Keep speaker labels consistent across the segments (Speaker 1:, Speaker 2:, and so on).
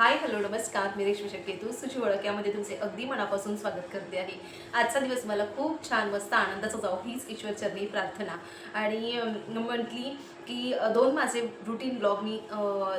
Speaker 1: Hi hello नमस्कार मी रेश्मी शक्यतू सुची ओळख यामध्ये तुमचे अगदी मनापासून स्वागत करते आहे। आजचा दिवस मला खूप छान मस्त आनंदाचा जाऊ हीच ईश्वरचरणी प्रार्थना। आणि म्हटली की दोन माझे रुटीन ब्लॉग मी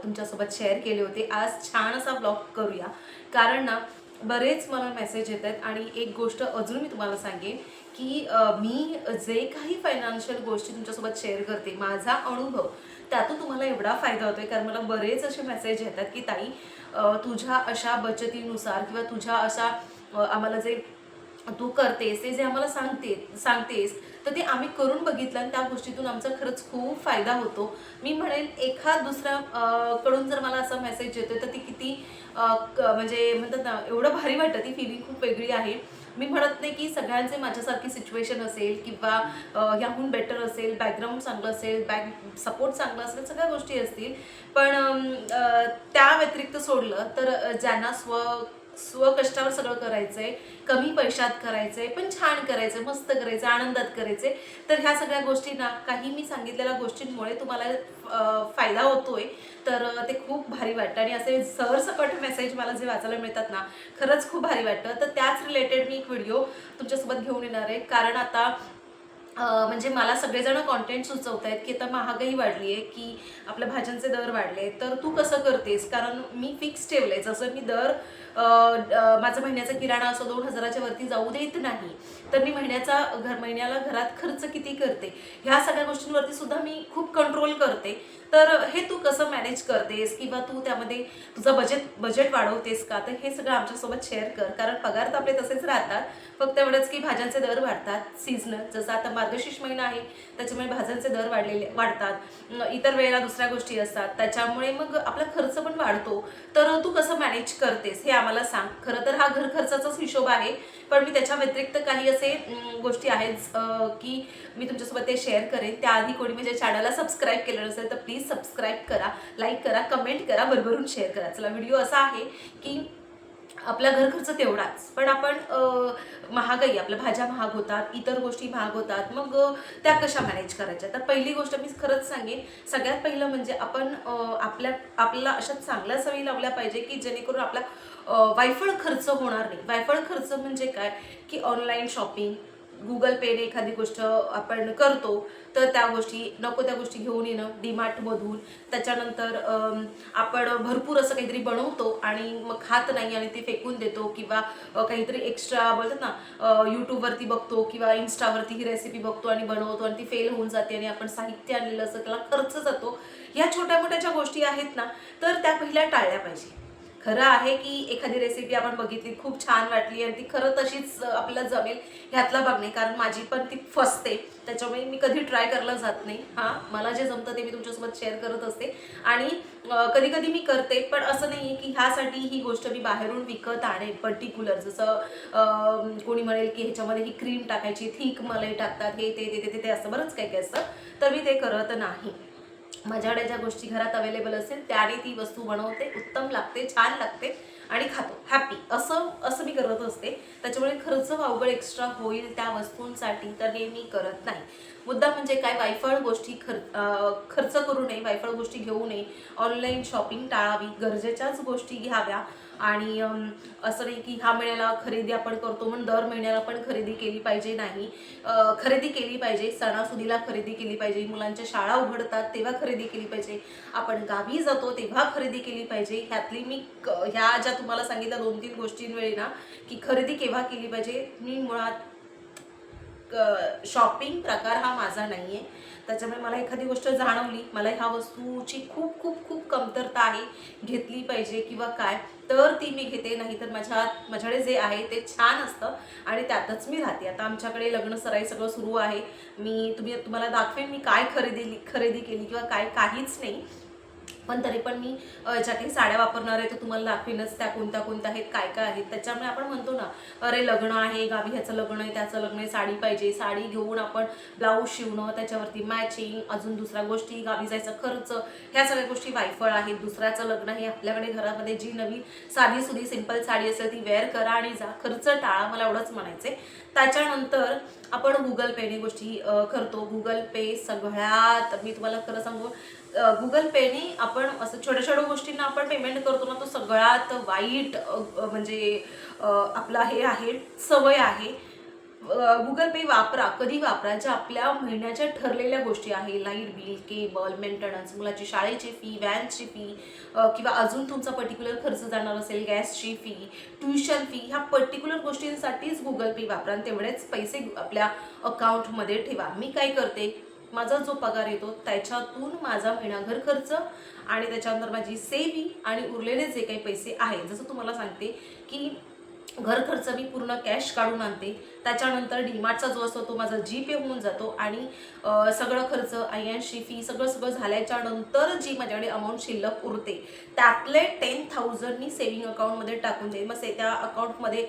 Speaker 1: तुमच्यासोबत शेअर केले होते। आज छान असा ब्लॉग करूया कारण ना बरेच मला मेसेज येत आहेत आणि एक गोष्ट अजून मी तुम्हाला सांगेन की मी जे काही फायनान्शियल गोष्टी तुमच्यासोबत शेअर करते माझा अनुभव त्यातून तुम्हाला एवढा फायदा होतोय कारण मला बरेच असे मेसेज येतात की ताई तुझ्या अशा बचतीनुसार किंवा तुझ्या अशा आम्हाला जे तू करतेस ते जे आम्हाला सांगतेस तर ते आम्ही करून बघितलं आणि त्या गोष्टीतून आमचा खरंच खूप फायदा होतो। मी म्हणेन एखाद दुसऱ्या कडून जर मला असा मेसेज येतोय तर ती किती म्हणजे म्हणतात ना एवढं भारी वाटतं, ती फिलिंग खूप वेगळी आहे। मी म्हणत नाही की सगळ्यांचे माझ्यासारखी सिच्युएशन असेल किंवा ह्याहून बेटर असेल, बॅकग्राऊंड चांगलं असेल, बॅक सपोर्ट चांगला असेल, सगळ्या गोष्टी असतील, पण त्या व्यतिरिक्त सोडलं तर ज्यांना स्वकष्टावर सगळं करायचंय, कमी पैशात करायचंय, पण छान करायचंय, मस्त करायचं, आनंदात करायचंय, तर ह्या सगळ्या गोष्टी ना काही मी सांगितलेल्या गोष्टींमुळे तुम्हाला फायदा होतोय। तर ते खूप भारी वाटतं आणि असे सरसकट मेसेज मला जे वाचायला मिळतात ना खरंच खूप भारी वाटतं। तर त्याच रिलेटेड मी एक व्हिडिओ तुमच्यासोबत घेऊन येणार आहे कारण आता म्हणजे मला सगळेजण कॉन्टेंट सुचवत आहेत की आता महागाई वाढली आहे, की आपल्या भाज्यांचे दर वाढले, तर तू कसं करतेस? कारण मी फिक्स ठेवलंय, जसं मी दर माझा महिन्याचा किराणा असो 2,000च्या वरती जाऊ देत नाही, तर मी महिन्याला घरात खर्च किती करते ह्या सगळ्या गोष्टींवरती सुद्धा मी खूप कंट्रोल करते। तर हे तू कसं मॅनेज करतेस किंवा तू त्यामध्ये तुझं बजेट वाढवतेस का? तर हे सगळं आमच्यासोबत शेअर कर कारण पगार तर आपले तसेच राहतात, फक्त एवढंच की भाज्यांचे दर वाढतात सीझनल, जसं आता मार्गशीर्ष महिना आहे त्याच्यामुळे भाज्यांचे दर वाढतात, इतर वेळेला दुसऱ्या गोष्टी असतात त्याच्यामुळे मग आपला खर्च पण वाढतो। तर तू कसं मॅनेज करतेस हे आम्हाला सांग। खरं तर हा घर खर्चाचाच हिशोब आहे, पण मी त्याच्या व्यतिरिक्त काही असे गोष्टी आहेत की मी तुमच्यासोबत ते शेअर करेन। त्याआधी कोणी माझ्या चॅनलला सबस्क्राईब केलं नसेल तर प्लीज सबस्क्राईब करा, लाईक करा, कमेंट करा, भरभरून शेअर करा। चला, व्हिडिओ असा आहे की आपला घर खर्च तेवढाच, पण आपण महागाई, आपल्या भाज्या महाग होतात, इतर गोष्टी महाग होतात, मग त्या कशा मॅनेज करायच्या? तर पहिली गोष्ट मी खरंच सांगेन, सगळ्यात पहिलं म्हणजे आपण आपल्याला अशा चांगल्या सवयी लावल्या पाहिजे की जेणेकरून आपला वायफळ खर्च होणार नाही। वायफळ खर्च म्हणजे काय की ऑनलाईन शॉपिंग, गुगल पेने एखादी गोष्ट आपण करतो तर त्या गोष्टी नको त्या गोष्टी घेऊन येणं डीमार्टमधून, त्याच्यानंतर आपण भरपूर असं काहीतरी बनवतो आणि मग खात नाही आणि ते फेकून देतो, किंवा काहीतरी एक्स्ट्रा बोलतात ना यूट्यूबवरती बघतो किंवा इन्स्टावरती ही रेसिपी बघतो आणि बनवतो आणि ती फेल होऊन जाते आणि आपण साहित्य आणलेलं असं त्याला खर्च जातो। ह्या छोट्या मोठ्या ज्या गोष्टी आहेत ना तर त्या पहिल्या टाळल्या पाहिजे। खरं आहे की एखादी रेसिपी आपण बघितली, खूप छान वाटली आणि ती खरं तशीच आपल्याला जमेल ह्यातला भाग नाही, कारण माझी पण ती फसते, त्याच्यामुळे मी कधी ट्राय करायला जात नाही। हां, मला जे जमतं ते मी तुमच्यासोबत शेअर करत असते आणि कधी कधी मी करते, पण असं नाही आहे की ह्यासाठी ही गोष्ट मी बाहेरून विकत आणेन पर्टिक्युलर, जसं कोणी म्हणेल की ह्याच्यामध्ये ही क्रीम टाकायची, थिक मलाई टाकतात, हे ते ते ते ते असतं, बरंच काही काही असतं, तर मी ते करत नाही। माझ्याकडे ज्या गोष्टी घरात अवेलेबल असेल त्याने ती वस्तू बनवते, उत्तम लागते, छान लागते आणि खातो हॅपी, असं असं मी करत असते। त्याच्यामुळे खर्च अवघड एक्स्ट्रा होईल त्या वस्तूंसाठी तर हे मी करत नाही। मुद्दा म्हणजे काय, वायफळ गोष्टी खर्च करू नये, वायफळ गोष्टी घेऊ नये, ऑनलाईन शॉपिंग टाळावी, गरजेच्याच गोष्टी घ्याव्या आणि असं नाही की ह्या महिन्याला खरेदी आपण करतो म्हणून दर महिन्याला पण खरेदी केली पाहिजे, नाही। खरेदी केली पाहिजे, सणासुदीला खरेदी केली पाहिजे, मुलांच्या शाळा उघडतात तेव्हा खरेदी केली पाहिजे, आपण गावी जातो तेव्हा खरेदी केली पाहिजे। ह्यातली मी ह्या ज्या तुम्हाला सांगितल्या 2-3 गोष्टींवेळी ना की खरेदी केव्हा केली पाहिजे, मी मुळात शॉपिंग प्रकार हा माझा नाही आहे। त्याच्यामुळे मला एखादी गोष्ट जाणवली, मला ह्या वस्तूची खूप खूप खूप कमतरता आहे, घेतली पाहिजे किंवा काय, तर ती मी घेते, नाही तर माझ्याकडे जे आहे ते छान असतं आणि त्यातच मी राहते। आता आमच्याकडे लग्न सराई सगळं सुरू आहे, तुम्हाला दाखवेन मी काय खरेदी केली किंवा काय, काहीच नाही, पण तरी पण मी ज्या काही साड्या वापरणार आहे तर तुम्हाला दाखवेनच त्या कोणत्या कोणत्या आहेत, काय काय आहेत। त्याच्यामुळे आपण म्हणतो ना अरे लग्न आहे गावी, ह्याचं लग्न आहे त्याचं लग्न आहे, साडी पाहिजे, साडी घेऊन आपण ब्लाऊज शिवणं, त्याच्यावरती मॅचिंग, अजून दुसऱ्या गोष्टी, गावी जायचा खर्च, ह्या सगळ्या गोष्टी वायफळ आहेत। दुसऱ्याचं लग्न आहे, आपल्याकडे घरामध्ये जी नवी साधी सुधी सिंपल साडी असेल ती वेअर करा आणि जा, खर्च टाळा, मला एवढंच म्हणायचंय। त्याच्यानंतर आपण गुगल पेने गोष्टी करतो, गुगल पे सगळ्यात मी तुम्हाला खरं सांगू गुगल पेने आपण असं छोट्या छोट्या गोष्टींना आपण पेमेंट करतो ना, तो सगळ्यात वाईट म्हणजे आपला हे आहे, सवय आहे. गुगल पे वापरा, कधी वापरा, ज्या आपल्या महिन्याच्या ठरलेल्या गोष्टी आहे, लाईट बिल, केबल, मेंटेनन्स, मुलाची शाळेची फी, व्हॅनची फी, किंवा अजून तुमचा पर्टिक्युलर खर्च जाणार असेल, गॅसची फी, ट्युशन फी, ह्या पर्टिक्युलर गोष्टींसाठीच गुगल पे वापरा आणि तेवढेच पैसे आपल्या अकाउंटमध्ये ठेवा. मी काय करते, माझा जो पगार येतो त्याच्यातून माझा महिनाभर खर्च आणि त्याच्यानंतर माझी सेव्हिंग आणि उरलेले जे काही पैसे आहेत, जसं तुम्हाला सांगते की घर खर्च मी पूर्ण कॅश काढून आणते, त्याच्यानंतर डीमार्टचा जो असतो तो माझा जीपे होऊन जातो आणि सगळं खर्च, आयएनशी फी, सगळं सगळं झाल्याच्या नंतर जी माझ्याकडे अमाऊंट शिल्लक उरते त्यातले 10,000 मी सेव्हिंग अकाउंटमध्ये टाकून देईन. मग त्या अकाउंटमध्ये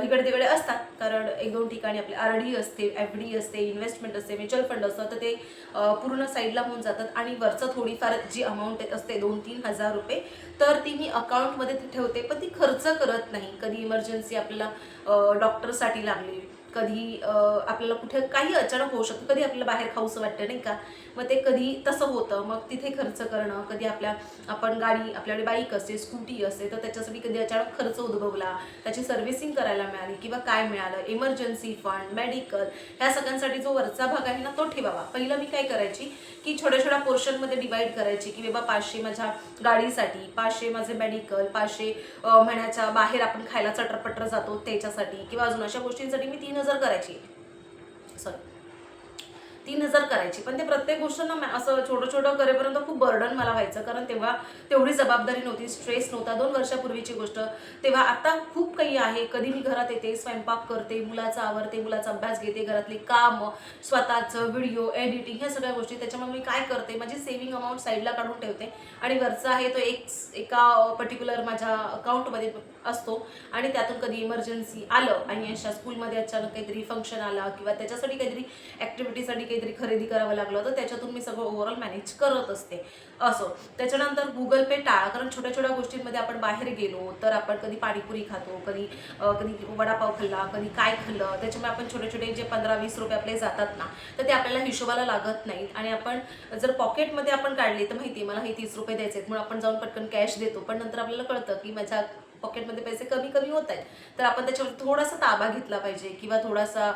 Speaker 1: इकडे तिकडे असतात, कारण एक दोन ठिकाणी आपले RD असते, FD असते, इन्व्हेस्टमेंट असते, म्युच्युअल फंड असतं, तर ते पूर्ण साईडला होऊन जातात आणि वरचं थोडीफार जी अमाऊंट असते 2-3 हजार रुपये, तर ती मी अकाउंटमध्ये ठेवते, पण ती खर्च करत नाही. कधी इमर्जन्सी आपल्याला डॉक्टरसाठी लागली, कधी आपल्याला कुठे काही अचानक होऊ शकतं, कधी आपल्याला बाहेर खाऊसं वाटतं नाही का, मग ते कधी तसं होतं, मग तिथे खर्च करणं. कधी आपण गाडी, आपल्याकडे बाईक असते, स्कूटी असते, तर त्याच्यासाठी कधी अचानक खर्च उद्भवला, त्याची सर्व्हिसिंग करायला मिळाली किंवा काय मिळालं, इमर्जन्सी फंड, मेडिकल, ह्या सगळ्यांसाठी जो वरचा भाग आहे ना तो ठेवावा. पहिलं मी काय करायची की छोट्या छोट्या पोर्शनमध्ये डिवाईड करायची, की बाबा 500 माझ्या गाडीसाठी, 500 माझे मेडिकल, 500 महिन्याच्या बाहेर आपण खायला चटरपटर जातो त्याच्यासाठी, किंवा अजून अशा गोष्टींसाठी मी 3,000 करायची, सॉरी 3,000 करायची. पण ते प्रत्येक गोष्ट ना असं छोटं छोटं करेपर्यंत खूप बर्डन मला व्हायचं, कारण तेव्हा तेवढी जबाबदारी नव्हती, स्ट्रेस नव्हता. 2 वर्षापूर्वीची गोष्ट. तेव्हा आता खूप काही आहे. कधी मी घरात येते, स्वयंपाक करते, मुलाचा आवरते, मुलाचा अभ्यास घेते, घरातली कामं, स्वतःचं व्हिडिओ एडिटिंग, ह्या सगळ्या गोष्टी. त्याच्यामुळे मी काय करते, माझी सेव्हिंग अमाऊंट साईडला काढून ठेवते आणि वरचा आहे तो एका पर्टिक्युलर माझ्या अकाउंटमध्ये असतो आणि त्यातून कधी इमर्जन्सी आलं आणि अशा स्कूलमध्ये अचानक काहीतरी फंक्शन आला किंवा त्याच्यासाठी काहीतरी ॲक्टिव्हिटीसाठी काहीतरी खरेदी करावं लागलं, तर त्याच्यातून मी सगळं ओव्हरऑल मॅनेज करत असते. असो. त्याच्यानंतर गुगल पे टाळा, कारण छोट्या छोट्या गोष्टींमध्ये आपण बाहेर गेलो तर आपण कधी पाणीपुरी खातो, कधी कधी वडापाव खाल्ला, कधी काय खाल्लं, त्याच्यामुळे आपण छोटे छोटे जे 15-20 रुपये आपले जातात ना, तर ते आपल्याला हिशोबाला लागत नाहीत. आणि आपण जर पॉकेटमध्ये आपण काढले तर माहिती मला हे 30 रुपये द्यायचे आहेत म्हणून आपण जाऊन पटकन कॅश देतो, पण नंतर आपल्याला कळतं की माझ्या पॉकेटमध्ये पैसे कमी कमी होत आहेत, तर आपण त्याच्यावर थोडासा ताबा घेतला पाहिजे किंवा थोडासा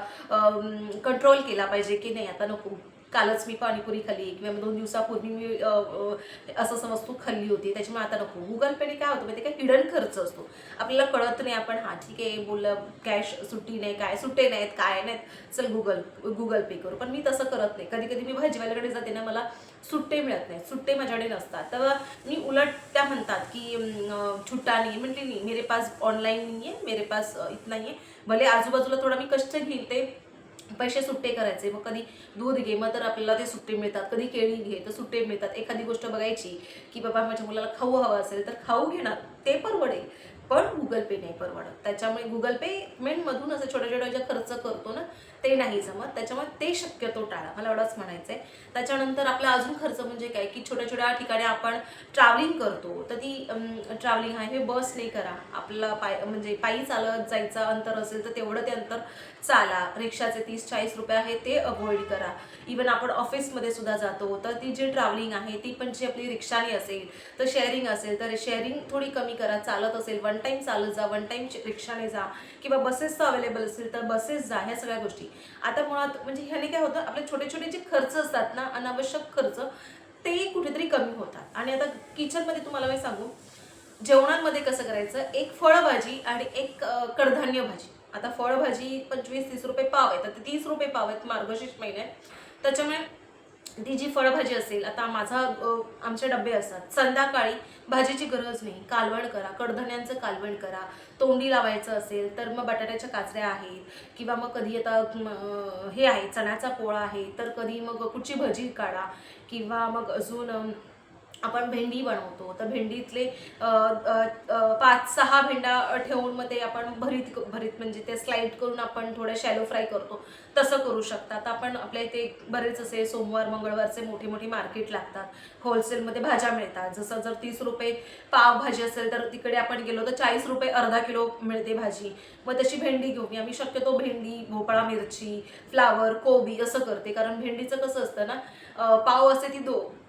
Speaker 1: कंट्रोल केला पाहिजे की नाही आता नको. कालच मी पाणीपुरी खाल्ली किंवा 2 दिवसापूर्वी मी असं वस्तू खाल्ली होती, त्याच्यामुळे आता नको. गुगल पेने काय होतं माहिती काय, हिडन खर्च असतो, आपल्याला कळत नाही. आपण हां ठीक आहे बोललं, कॅश सुट्टी नाही, काय सुट्टे नाहीत, काय नाहीत, चल गुगल पे करू, पण मी तसं करत नाही. कधी कधी मी भाजीवाल्याकडे जाते ना, मला सुट्टे मिळत नाही, सुट्टे माझ्याकडे नसतात, तर मी उलट त्या म्हणतात की छुट्टा नाही, म्हटली नाही, मेरे पास ऑनलाईन नाही आहे, मेरे पास इतना नाही आहे, भले आजूबाजूला थोडा मी कष्ट घेईन, ते पैसे सुट्टे करायचे. मग कधी दूध घे, मग तर आपल्याला ते सुट्टे मिळतात, कधी केळी घे तर सुट्टे मिळतात. एखादी गोष्ट बघायची की बाबा माझ्या मुलाला खाऊ हवा असेल तर खाऊ घेणार, ते परवडेल, पण गुगल पे नाही परवडत. त्याच्यामुळे गुगल पेमेंटमधून असं छोट्या छोट्या ज्या खर्च करतो ना ते नाही जमत, त्याच्यामुळे ते शक्यतो टाळा, मला एवढंच म्हणायचं आहे. त्याच्यानंतर आपला अजून खर्च म्हणजे काय की छोट्या छोट्या ठिकाणी आपण ट्रॅव्हलिंग करतो, तर ती ट्रॅव्हलिंग आहे हे बसने करा. आपल्याला म्हणजे पायी चालत जायचं अंतर असेल तर तेवढं ते अंतर चाला. रिक्षाचे 30-40 रुपये आहे ते अवॉइड करा. इवन आपण ऑफिसमध्ये सुद्धा जातो तर ती जी ट्रॅव्हलिंग आहे ती पण जी आपली रिक्षाने असेल तर शेअरिंग असेल तर शेअरिंग थोडी कमी करा. चालत असेल 1 टाईम चालत जा, 1 टाईम रिक्षाने जा, किंवा बसेस अवेलेबल असेल तर बसेस जा. ह्या सगळ्या गोष्टी आता मुळात म्हणजे ह्याने काय होतं, आपले छोटे छोटे जे खर्च असतात ना, अनावश्यक खर्च, ते कुठेतरी कमी होतात. आणि आता किचनमध्ये तुम्हाला मी सांगू, जेवणांमध्ये कसं करायचं, एक फळभाजी आणि एक कडधान्य भाजी. आता फळभाजी 25-30 रुपये पाव आहे, तर 30 रुपये पाव आहेत मार्गशीर्ष महिन्यात, त्याच्यामुळे ती जी फळभाजी असेल, आता आमचे डबे असतात, संध्याकाळी भाजीची गरज नाही, कालवण करा, कडधान्यांचं कालवण करा. तोंडी लावायचं असेल तर मग बटाट्याच्या काचऱ्या आहेत, किंवा मग कधी आता हे आहे चण्याचा पोळा आहे, तर कधी मग कुठची भजी काढा, किंवा मग अजून आपण भेंडी बनवतो तर भेंडीतले 5-6 भेंडा ठेवून मग ते आपण भरीत भरीत म्हणजे ते स्लाइड करून आपण थोडं शॅलो फ्राय करतो, तसं करू शकतात. आपण आपल्या इथे बरेच असे सोमवार मंगळवारचे मोठे मोठे मार्केट लागतात, होलसेलमध्ये भाज्या मिळतात. जसं जर 30 रुपये पाव भाजी असेल तर तिकडे आपण गेलो तर 40 रुपये अर्धा किलो मिळते भाजी. मग तशी भेंडी घेऊन आम्ही शक्यतो भेंडी, भोपळा, मिरची, फ्लावर, कोबी असं करते, कारण भेंडीचं कसं असतं ना, पाव असते ती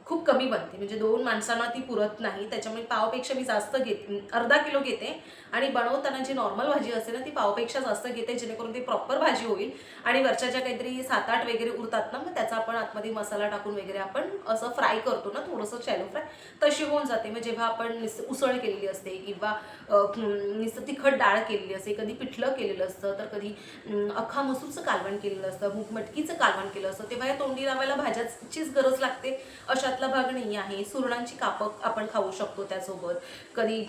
Speaker 1: खूप कमी बनते, म्हणजे 2 माणसांना ती पुरत नाही. त्याच्यामुळे पावपेक्षा मी जास्त घेते, अर्धा किलो घेते आणि बनवताना जी नॉर्मल भाजी असते ना ती पावपेक्षा जास्त घेते, जेणेकरून ती प्रॉपर भाजी होईल. आणि वरच्या ज्या काहीतरी 7-8 वगैरे उरतात ना, मग त्याचा आपण आतमध्ये मसाला टाकून वगैरे आपण असं फ्राय करतो ना, थोडंसं शॅलो फ्राय तशी होऊन जाते. मग जेव्हा आपण उसळ केलेली असते किंवा नुसतं तिखट डाळ केलेली असते, कधी पिठलं केलेलं असतं, तर कधी अख्खा मसूरचं कालवण केलेलं असतं, मूग मटकीचं कालवण केलं असतं, तेव्हा या तोंडी लावायला भाज्याचीच गरज लागते अशातला भाग नाही आहे. सुरणांची कापं आपण खाऊ शकतो त्यासोबत. कधी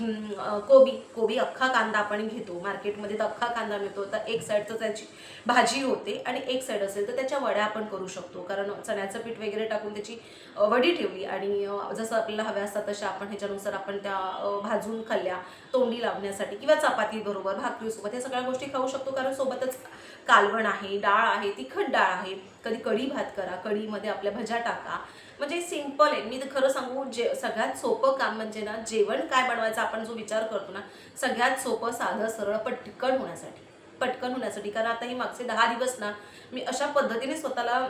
Speaker 1: कोबी अख्खा कांदा आपण घेतो मार्केटमध्ये, तर अख्खा कांदा मिळतो, तर एक साईड तर त्याची भाजी होते आणि एक साईड असेल तर त्याच्या वड्या आपण करू शकतो. कारण चण्याचं पीठ वगैरे टाकून त्याची वडी ठेवली आणि जसं आपल्याला हव्या असतात तशा आपण ह्याच्यानुसार आपण त्या भाजून खाल्ल्या तोंडी लावण्यासाठी किंवा चपाती बरोबर भाकरीसोबत या सगळ्या गोष्टी खाऊ शकतो. कारण सोबतच कालवण आहे, डाळ आहे, तिखट डाळ आहे, कधी कढी भात करा, कढीमध्ये आपल्या भज्या टाका. म्हणजे सिंपल आहे. मी तर खरं सांगू, सगळ्यात सोपं काम म्हणजे ना, जेवण काय बनवायचं आपण जो विचार करतो ना, सगळ्यात सोपं, साधं, सरळ, पटकन होण्यासाठी. कारण आता ही मागचे 10 दिवस ना मी अशा पद्धतीने स्वतःला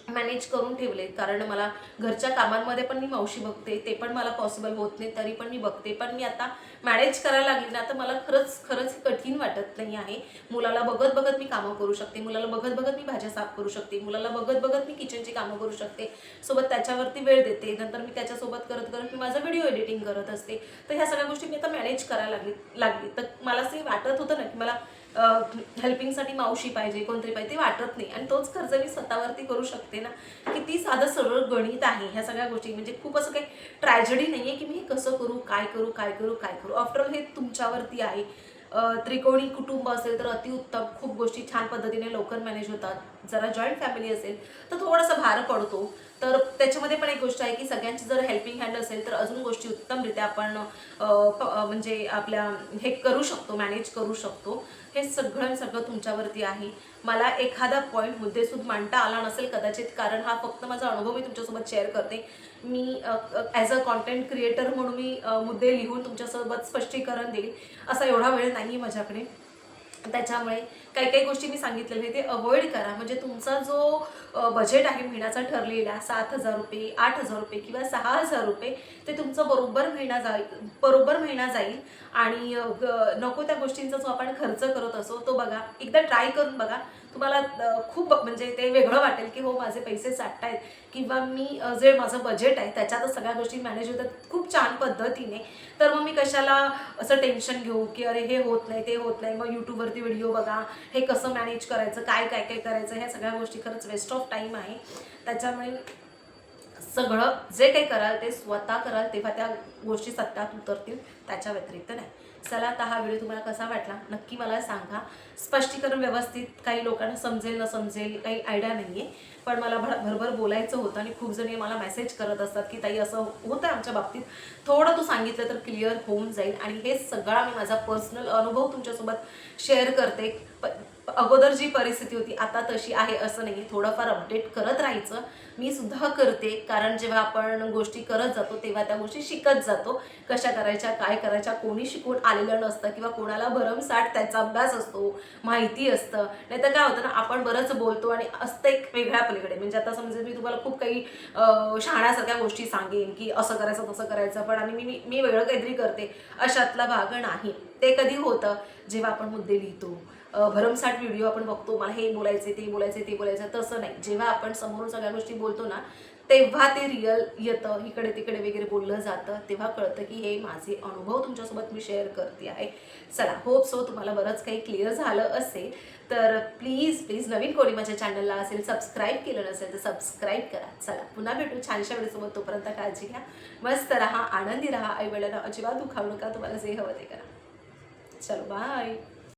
Speaker 1: मॅनेज करून ठेवले. कारण मला घरच्या कामांमध्ये पण मी मावशी बघते, ते पण मला पॉसिबल होत नाही, तरी पण मी बघते. पण मी आता मॅनेज करायला लागली ना, तर मला खरंच कठीण वाटत नाही आहे. मुलाला बघत बघत मी कामं करू शकते, मुलाला बघत बघत मी भाज्या साफ करू शकते, मुलाला बघत बघत मी किचनची कामं करू शकते, सोबत त्याच्यावरती वेळ देते. नंतर मी त्याच्यासोबत करत करत मी माझं व्हिडिओ एडिटिंग करत असते. तर ह्या सगळ्या गोष्टी मी आता मॅनेज करायला लागली. तर मला असं वाटत होतं ना की मला हेल्पिंगसाठी मावशी पाहिजे, कोणतरी पाहिजे, ते वाटत नाही. आणि तोच खर्च मी स्वतःवरती करू शकते ना. किती साधं सरळ गणित आहे ह्या सगळ्या गोष्टी. म्हणजे खूप असं काही ट्रॅजेडी नाही आहे की मी हे कसं करू, काय करू. आफ्टरऑल हे तुमच्यावरती आहे. त्रिकोणी कुटुंब असेल तर अतिउत्तम, खूप गोष्टी छान पद्धतीने लवकर मॅनेज होतात. जरा जॉईंट फॅमिली असेल तर थोडासा भार पडतो. तर त्याच्यामध्ये पण एक गोष्ट आहे की सगळ्यांची जर हेल्पिंग हँड असेल तर अजून गोष्टी उत्तमरित्या आपण म्हणजे आपल्या हे करू शकतो, मॅनेज करू शकतो. हे सगळं तुमच्यावरती आहे. मला एखादा पॉईंट मुद्देसूद मांडता आला नसेल कदाचित, कारण हा फक्त माझा अनुभव मी तुमच्यासोबत शेअर करते. मी ॲज अ कॉन्टेंट क्रिएटर म्हणून मी मुद्दे लिहून तुमच्यासोबत स्पष्टीकरण देईल असा एवढा वेळ नाही माझ्याकडे. त्याच्यामुळे काही गोष्टी मी सांगितलेल्या ते अवॉइड करा. म्हणजे तुमचा जो बजेट आहे महिन्याचा ठरलेला 7,000 रुपये, 8,000 रुपये किंवा 6,000 रुपये, ते तुमचं बरोबर महिना जाईल. आणि नको त्या गोष्टींचा जो आपण खर्च करत असो तो बघा, एकदा ट्राय करून बघा. तुम्हाला खूप म्हणजे ते वेगळं वाटेल की हो माझे पैसे साठतायत किंवा मी जे माझं बजेट आहे त्याच्यातच सगळ्या गोष्टी मॅनेज होतात खूप छान पद्धतीने. तर मग मी कशाला असं टेन्शन घेऊ की अरे हे होत नाही, ते होत नाही, मग यूट्यूबवरती व्हिडिओ बघा, हे कसं मॅनेज करायचं, काय करायचं, ह्या सगळ्या गोष्टी खरंच वेस्ट ऑफ टाईम आहे. त्याच्यामुळे सगळं जे काही कराल ते स्वतः कराल, तेव्हा त्या गोष्टी सत्यात उतरतील, त्याच्या व्यतिरिक्त नाही. चला, आता हा व्हिडिओ तुम्हाला कसा वाटला नक्की मला सांगा. स्पष्टीकरण व्यवस्थित काही लोकांना समजेल न समजेल काही आयडिया नाही आहे, पण मला भरभर बोलायचं होतं. आणि खूप जणी मला मेसेज करत असतात की ताई असं होतं आमच्या बाबतीत, थोडं तू सांगितलं तर क्लिअर होऊन जाईल. आणि हे सगळा मी माझा पर्सनल अनुभव तुमच्यासोबत शेअर करते. अगोदर जी परिस्थिती होती आता तशी आहे असं नाही, थोडंफार अपडेट करत राहायचं. मी सुद्धा करते, कारण जेव्हा आपण गोष्टी करत जातो तेव्हा त्या गोष्टी शिकत जातो, कशा करायच्या, काय करायच्या. कोणी शिकून आलेलं नसतं किंवा कोणाला भरमसाठ त्याचा अभ्यास असतो, माहिती असतं. नाही तर काय होतं ना, आपण बरंच बोलतो आणि असतं एक वेगळ्या पलीकडे. म्हणजे आता समजा मी तुम्हाला खूप काही शहाण्यासारख्या गोष्टी सांगेन की असं करायचं तसं करायचं, पण आणि मी वेगळं काहीतरी करते, अशातला भाग नाही. ते कधी होतं जेव्हा आपण मुद्दे लिहितो, भरमसाठ व्हिडिओ आपण बघतो, मला हे बोलायचे, ते बोलायचं, तसं नाही. जेव्हा आपण समोरून सगळ्या गोष्टी बोलतो ना, तेव्हा ते रिअल येतं, इकडे तिकडे वगैरे बोललं जातं, तेव्हा कळतं की हे माझे अनुभव तुमच्यासोबत मी शेअर करते आहे. चला, होप सो तुम्हाला बरंच काही क्लिअर झालं असेल. तर प्लीज नवीन कोणी माझ्या चॅनलला असेल, सबस्क्राईब केलं नसेल तर सबस्क्राईब करा. चला, पुन्हा भेटू छानशा वेळेसोबत. तोपर्यंत काळजी घ्या, मस्त राहा, आनंदी राहा, आई वडिलांना अजिबात दुखावू नका, तुम्हाला जे हवं ते करा. चलो, बाय.